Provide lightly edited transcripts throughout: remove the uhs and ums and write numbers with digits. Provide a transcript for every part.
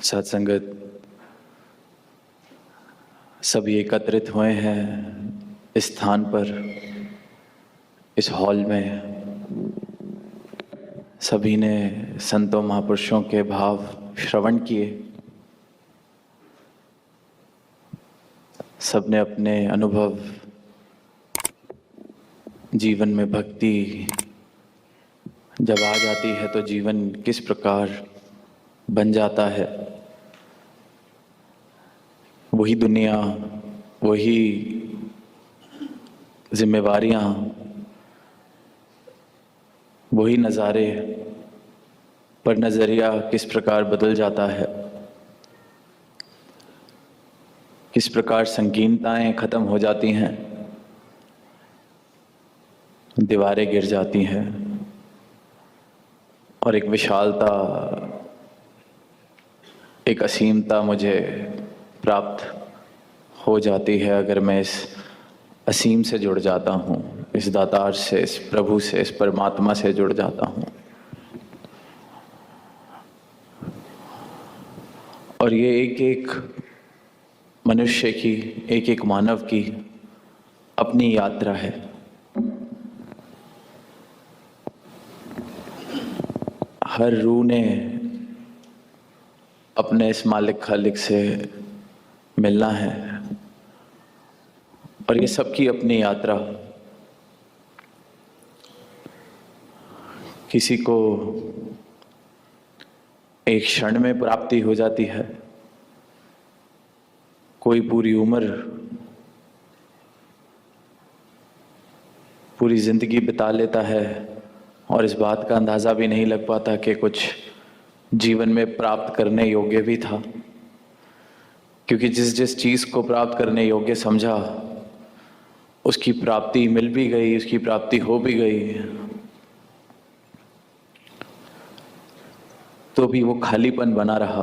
सत्संगत सभी एकत्रित हुए हैं इस स्थान पर, इस हॉल में। सभी ने संतों महापुरुषों के भाव श्रवण किए। सबने अपने अनुभव, जीवन में भक्ति जब आ जाती है तो जीवन किस प्रकार बन जाता है, वही दुनिया, वही जिम्मेवारियां, वही नज़ारे, पर नज़रिया किस प्रकार बदल जाता है, किस प्रकार संकीर्णताएं खत्म हो जाती हैं, दीवारें गिर जाती हैं और एक विशालता, एक असीमता मुझे प्राप्त हो जाती है अगर मैं इस असीम से जुड़ जाता हूँ, इस दातार से, इस प्रभु से, इस परमात्मा से जुड़ जाता हूँ। और ये एक एक मनुष्य की, एक एक मानव की अपनी यात्रा है। हर रूह ने अपने इस मालिक खालिक से मिलना है और ये सबकी अपनी यात्रा। किसी को एक क्षण में प्राप्ति हो जाती है, कोई पूरी उम्र, पूरी जिंदगी बिता लेता है और इस बात का अंदाजा भी नहीं लग पाता कि कुछ जीवन में प्राप्त करने योग्य भी था, क्योंकि जिस जिस चीज को प्राप्त करने योग्य समझा उसकी प्राप्ति मिल भी गई, उसकी प्राप्ति हो भी गई, तो भी वो खालीपन बना रहा।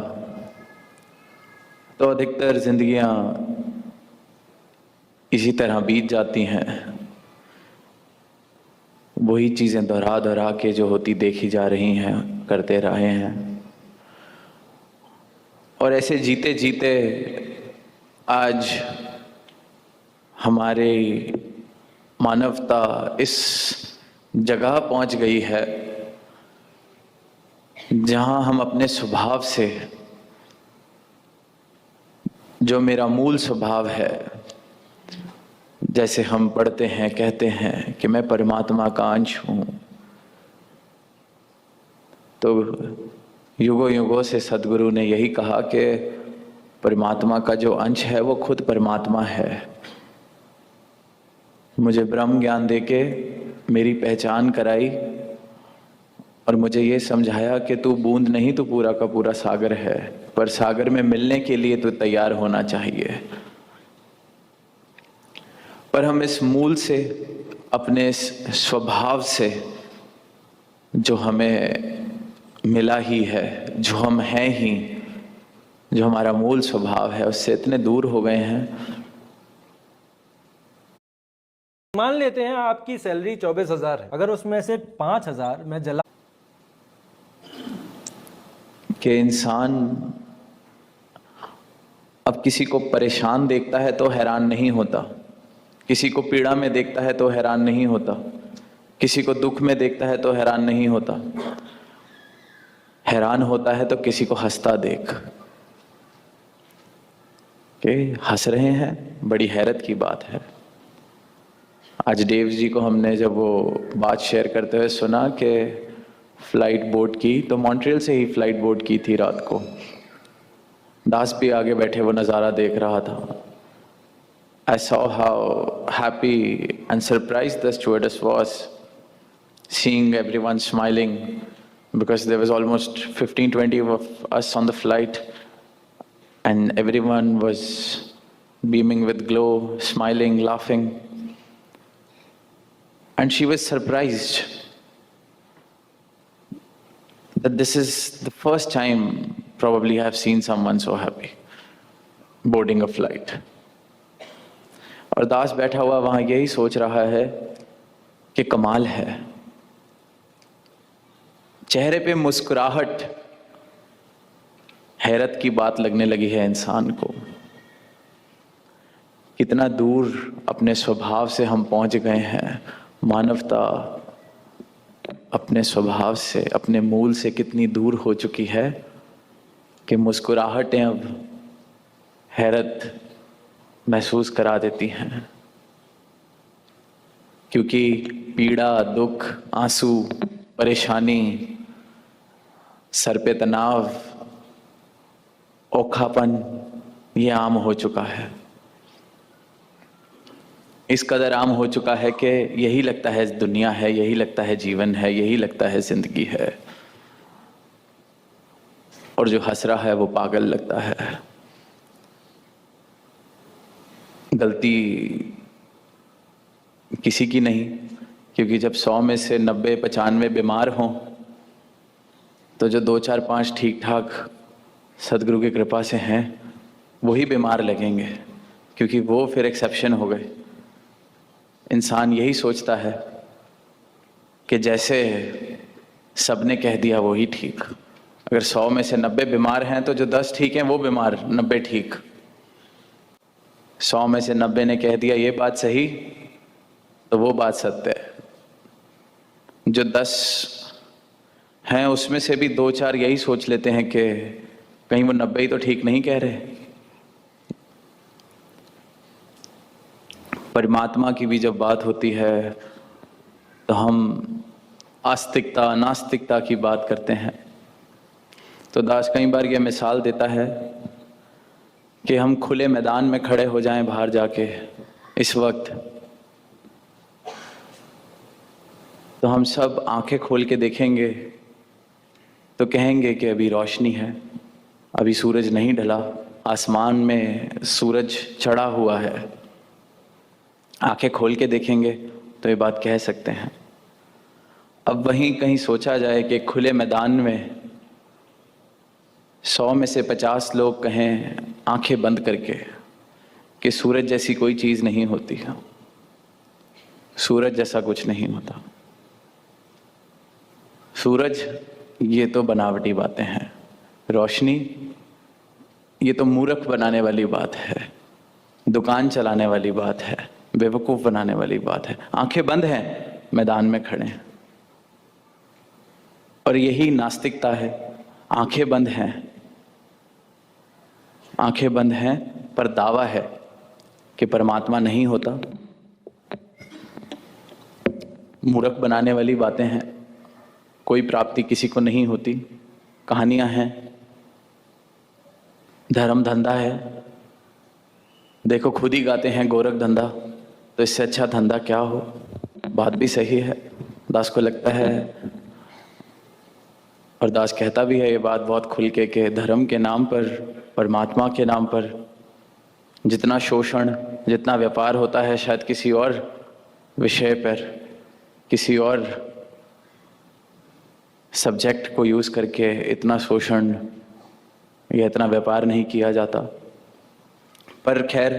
तो अधिकतर जिंदगियां इसी तरह बीत जाती हैं, वही चीजें दोहरा दोहरा के जो होती देखी जा रही हैं, करते रहे हैं। और ऐसे जीते जीते आज हमारी मानवता इस जगह पहुंच गई है जहां हम अपने स्वभाव से, जो मेरा मूल स्वभाव है, जैसे हम पढ़ते हैं, कहते हैं कि मैं परमात्मा का अंश हूं, तो युगों युगों से सदगुरु ने यही कहा कि परमात्मा का जो अंश है वो खुद परमात्मा है। मुझे ब्रह्म ज्ञान देके मेरी पहचान कराई और मुझे ये समझाया कि तू बूंद नहीं, तू पूरा का पूरा सागर है, पर सागर में मिलने के लिए तू तैयार होना चाहिए। पर हम इस मूल से, अपने इस स्वभाव से जो हमें मिला ही है, जो हम हैं ही, जो हमारा मूल स्वभाव है, उससे इतने दूर हो गए हैं। मान लेते हैं आपकी सैलरी 24,000 है, अगर उसमें से 5,000 मैं जला कि इंसान अब किसी को परेशान देखता है तो हैरान नहीं होता, किसी को पीड़ा में देखता है तो हैरान नहीं होता, किसी को दुख में देखता है तो हैरान नहीं होता। हैरान होता है तो किसी को हंसता देख के, हंस रहे हैं, बड़ी हैरत की बात है। आज देव जी को हमने जब वो बात शेयर करते हुए सुना कि फ्लाइट बोर्ड की, तो मॉन्ट्रियल से ही फ्लाइट बोर्ड की थी रात को। दास भी आगे बैठे वो नज़ारा देख रहा था। I saw how happy and surprised the stewardess was, seeing everyone smiling, because there was almost 15-20 of us on the flight and everyone was beaming with glow, smiling, laughing. And she was surprised that this is the first time probably I have seen someone so happy boarding a flight. और दास बैठा हुआ वहां यही सोच रहा है कि कमाल है, चेहरे पे मुस्कुराहट हैरत की बात लगने लगी है इंसान को। कितना दूर अपने स्वभाव से हम पहुंच गए हैं। मानवता अपने स्वभाव से, अपने मूल से कितनी दूर हो चुकी है कि मुस्कुराहटें अब हैरत महसूस करा देती हैं। क्योंकि पीड़ा, दुख, आंसू, परेशानी, सर पे तनाव, औखापन, ये आम हो चुका है। इस कदर आम हो चुका है कि यही लगता है दुनिया है, यही लगता है जीवन है, यही लगता है जिंदगी है। और जो हंस रहा है वो पागल लगता है। गलती किसी की नहीं, क्योंकि जब 100 में से 90-95 बीमार हों तो जो 2, 4, 5 ठीक ठाक सदगुरु की कृपा से हैं वही बीमार लगेंगे, क्योंकि वो फिर एक्सेप्शन हो गए। इंसान यही सोचता है कि जैसे सबने कह दिया वही ठीक। अगर 100 में से 90 बीमार हैं तो जो 10 ठीक हैं वो बीमार, 90 ठीक। 100 में से 90 ने कह दिया ये बात सही तो वो बात सत्य है। जो 10 हैं उसमें से भी 2-4 यही सोच लेते हैं कि कहीं वो 90 ही तो ठीक नहीं कह रहे। परमात्मा की भी जब बात होती है तो हम आस्तिकता, नास्तिकता की बात करते हैं। तो दास कई बार ये मिसाल देता है कि हम खुले मैदान में खड़े हो जाएं बाहर जाके इस वक्त, तो हम सब आंखें खोल के देखेंगे तो कहेंगे कि अभी रोशनी है, अभी सूरज नहीं ढला, आसमान में सूरज चढ़ा हुआ है। आंखें खोल के देखेंगे तो ये बात कह सकते हैं। अब वहीं कहीं सोचा जाए कि खुले मैदान में 100 में से 50 लोग कहें आंखें बंद करके कि सूरज जैसी कोई चीज़ नहीं होती, सूरज जैसा कुछ नहीं होता। सूरज ये तो बनावटी बातें हैं, रोशनी ये तो मूर्ख बनाने वाली बात है, दुकान चलाने वाली बात है, बेवकूफ़ बनाने वाली बात है। आंखें बंद हैं, मैदान में खड़े हैं। और यही नास्तिकता है। आंखें बंद हैं, आंखें बंद हैं, पर दावा है कि परमात्मा नहीं होता। मूर्ख बनाने वाली बातें हैं, कोई प्राप्ति किसी को नहीं होती, कहानियां हैं, धर्म धंधा है। देखो खुद ही गाते हैं गोरख धंधा, तो इससे अच्छा धंधा क्या हो। बात भी सही है। दास को लगता है, और दास कहता भी है ये बात बहुत खुल के कि धर्म के नाम पर, परमात्मा के नाम पर जितना शोषण, जितना व्यापार होता है, शायद किसी और विषय पर, किसी और सब्जेक्ट को यूज़ करके इतना शोषण या इतना व्यापार नहीं किया जाता। पर खैर,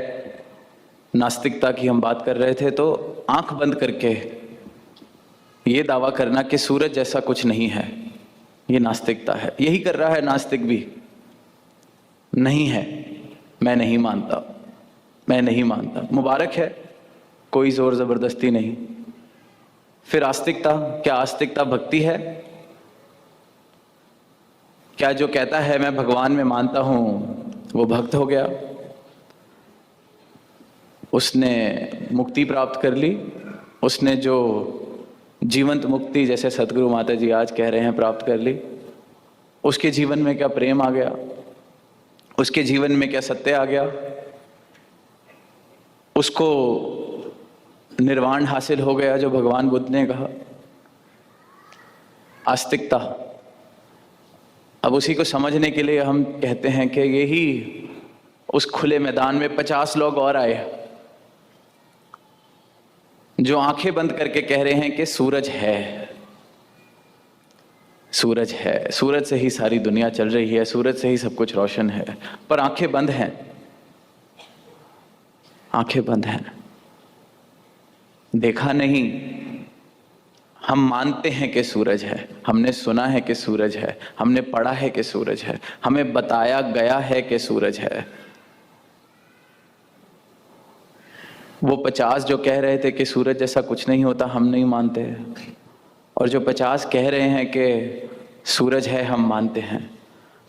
नास्तिकता की हम बात कर रहे थे, तो आंख बंद करके ये दावा करना कि सूरज जैसा कुछ नहीं है, ये नास्तिकता है। यही कर रहा है नास्तिक भी। नहीं है, मैं नहीं मानता, मैं नहीं मानता। मुबारक है, कोई जोर जबरदस्ती नहीं। फिर आस्तिकता, क्या आस्तिकता भक्ति है? क्या जो कहता है मैं भगवान में मानता हूं वो भक्त हो गया? उसने मुक्ति प्राप्त कर ली, उसने जो जीवंत मुक्ति, जैसे सतगुरु माता जी आज कह रहे हैं, प्राप्त कर ली। उसके जीवन में क्या प्रेम आ गया? उसके जीवन में क्या सत्य आ गया? उसको निर्वाण हासिल हो गया जो भगवान बुद्ध ने कहा? आस्तिकता। अब उसी को समझने के लिए हम कहते हैं कि यही उस खुले मैदान में 50 लोग और आए जो आंखें बंद करके कह रहे हैं कि सूरज है, सूरज है, सूरज से ही सारी दुनिया चल रही है, सूरज से ही सब कुछ रोशन है। पर आंखें बंद हैं, आंखें बंद हैं। देखा नहीं, हम मानते हैं कि सूरज है, हमने सुना है कि सूरज है, हमने पढ़ा है कि सूरज है, हमें बताया गया है कि सूरज है। वो 50 जो कह रहे थे कि सूरज जैसा कुछ नहीं होता, हम नहीं मानते, और जो 50 कह रहे हैं कि सूरज है, हम मानते हैं।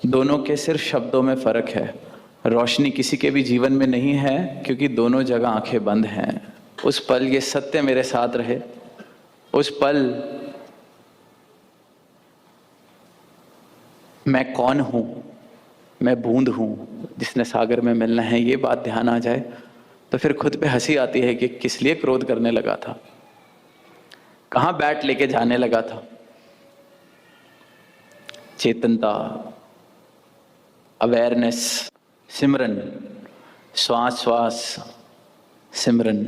दोनों के सिर्फ शब्दों में फर्क है। रोशनी किसी के भी जीवन में नहीं है क्योंकि दोनों जगह आंखें बंद हैं। उस पल ये सत्य मेरे साथ रहे, उस पल मैं कौन हूं, मैं बूंद हूं जिसने सागर में मिलना है, ये बात ध्यान आ जाए तो फिर खुद पे हंसी आती है कि किस लिए क्रोध करने लगा था, कहां बैट लेके जाने लगा था। चेतनता, अवेयरनेस, सिमरन, श्वास श्वास सिमरन।